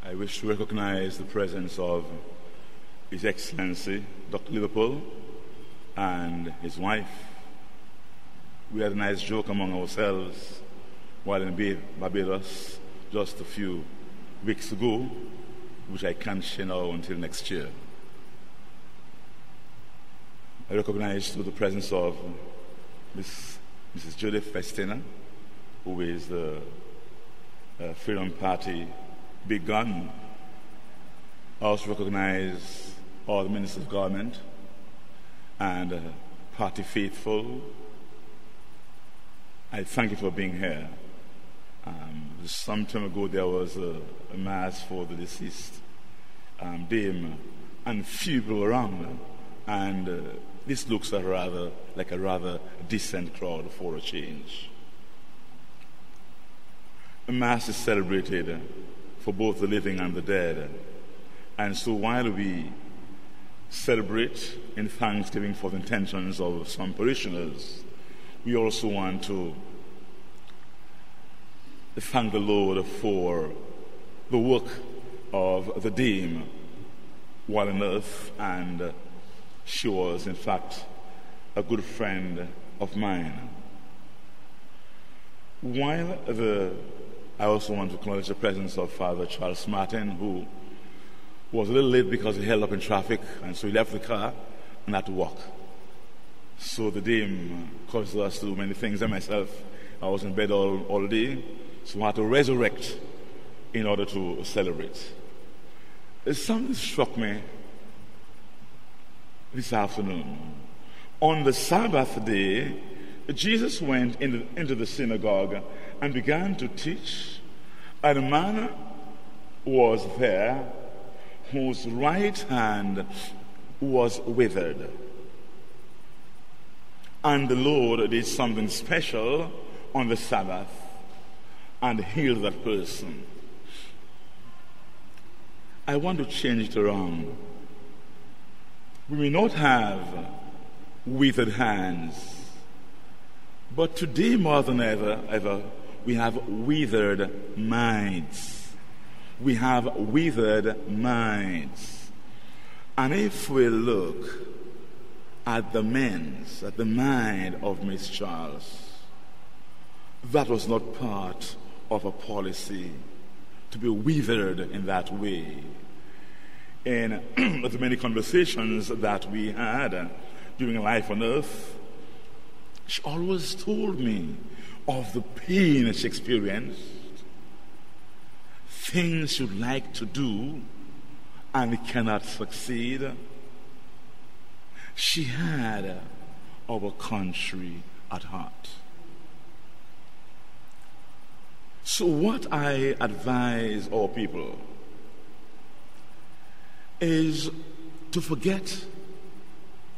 I wish to recognize the presence of His Excellency, Dr. Liverpool, and his wife. We had a nice joke among ourselves while in Barbados just a few weeks ago, which I can't share now until next year. I recognize the presence of Mrs. Judith Festina, who is the Freedom Party big gun. I also recognize all the ministers of government and party faithful. I thank you for being here. Some time ago there was a mass for the deceased Dame, and few people around, and this looks like a rather decent crowd for a change. A mass is celebrated for both the living and the dead, and so while we celebrate in thanksgiving for the intentions of some parishioners, we also want to thank the Lord for the work of the Dame while on earth, and she was in fact a good friend of mine. I also want to acknowledge the presence of Father Charles Martin, who was a little late because he held up in traffic, and so he left the car and had to walk. So the Dame caused us to do many things, and myself, I was in bed all day, so I had to resurrect in order to celebrate. Something struck me this afternoon. On the Sabbath day, Jesus went into the synagogue and began to teach, and a man was there whose right hand was withered. And the Lord did something special on the Sabbath and healed that person. I want to change it around. We may not have withered hands, but today more than ever, we have withered minds. We have withered minds. And if we look at the mind of Miss Charles, that was not part of a policy to be withered in that way. In the many conversations that we had during life on earth, she always told me of the pain she experienced, things she'd like to do and cannot succeed. She had our country at heart. So what I advise our people is to forget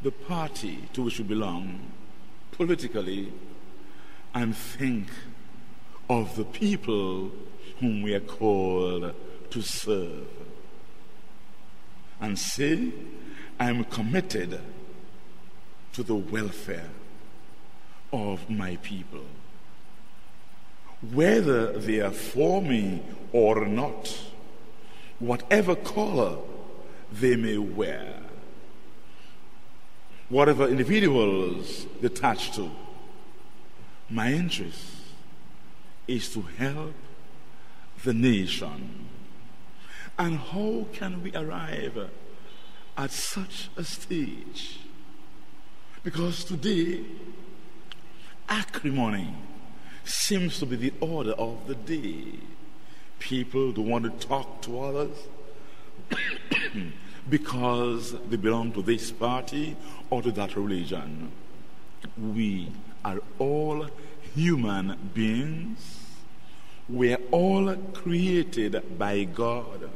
the party to which we belong politically and think of the people whom we are called to serve, and say, I am committed to the welfare of my people, whether they are for me or not, whatever color they may wear, whatever individuals they attach to. My interest is to help the nation. And how can we arrive at such a stage? Because today, acrimony seems to be the order of the day. People don't want to talk to others because they belong to this party or to that religion. We are all human beings. We are all created by God.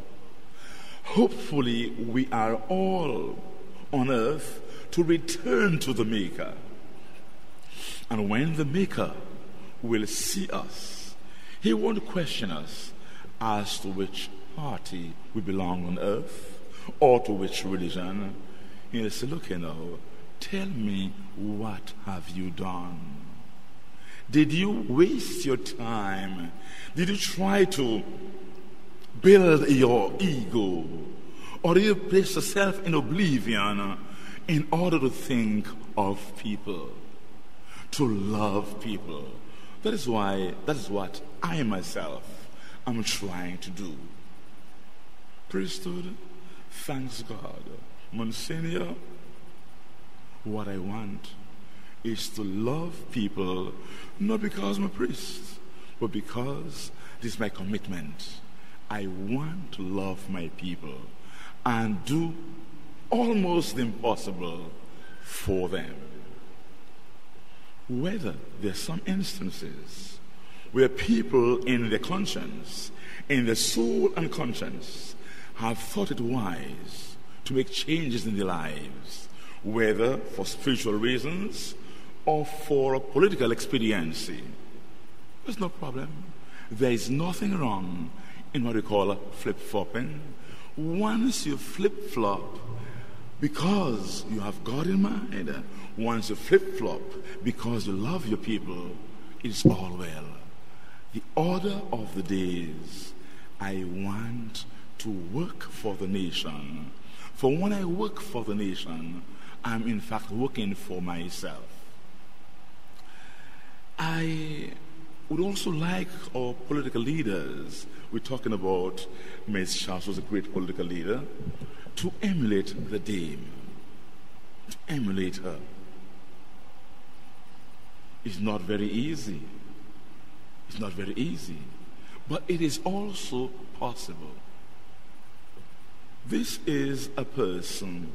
Hopefully, we are all on earth to return to the Maker. And when the Maker will see us, He won't question us as to which party we belong on earth or to which religion. He'll say, look, tell me, what have you done? Did you waste your time? Did you try to build your ego? Or do you place yourself in oblivion in order to think of people, to love people? That is what I myself am trying to do. Priesthood, thanks God. Monsignor, what I want is to love people, not because I'm a priest, but because this is my commitment. I want to love my people and do almost the impossible for them. Whether there are some instances where people in their conscience, in their soul and conscience, have thought it wise to make changes in their lives, whether for spiritual reasons or for political expediency, there's no problem. There is nothing wrong in what we call flip-flopping. Once you flip-flop because you have God in mind, once you flip-flop because you love your people, it's all well. The order of the days, I want to work for the nation. For when I work for the nation, I'm in fact working for myself. I would also like our political leaders, we're talking about Ms. Charles was a great political leader, to emulate the Dame, to emulate her. It's not very easy. It's not very easy. But it is also possible. This is a person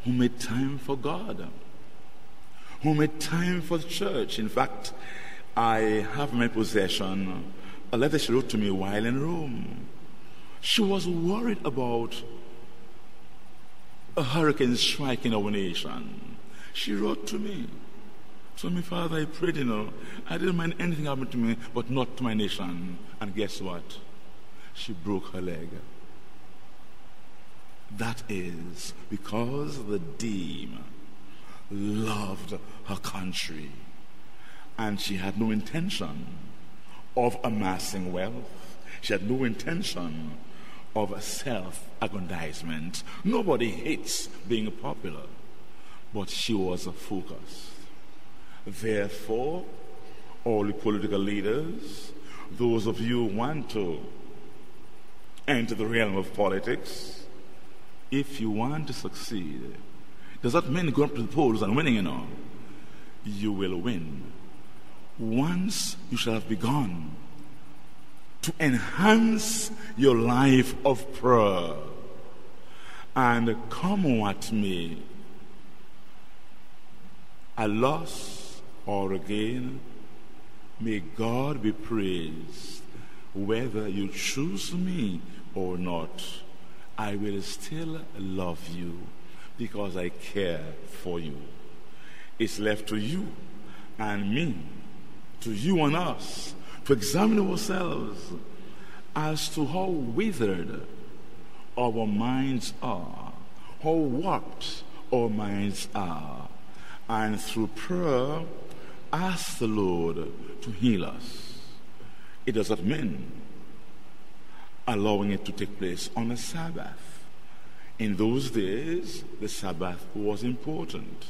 who made time for God, who made time for the church. In fact, I have in my possession a letter she wrote to me while in Rome. She was worried about a hurricane striking our nation. She wrote to me. So, my Father, I prayed, I didn't mind anything happening to me, but not to my nation. And guess what? She broke her leg. That is because the Dame loved her country, and she had no intention of amassing wealth. She had no intention of self-aggrandizement. Nobody hates being popular, but she was focused. Therefore, all the political leaders, those of you who want to enter the realm of politics, if you want to succeed, does that mean going up to the polls and winning, You will win. Once you shall have begun to enhance your life of prayer, and come what may, a loss or a gain, may God be praised. Whether you choose me or not, I will still love you because I care for you. It's left to you and me, to you and us, to examine ourselves as to how withered our minds are, how warped our minds are, and through prayer ask the Lord to heal us. It does not mean allowing it to take place on a Sabbath. In those days, the Sabbath was important.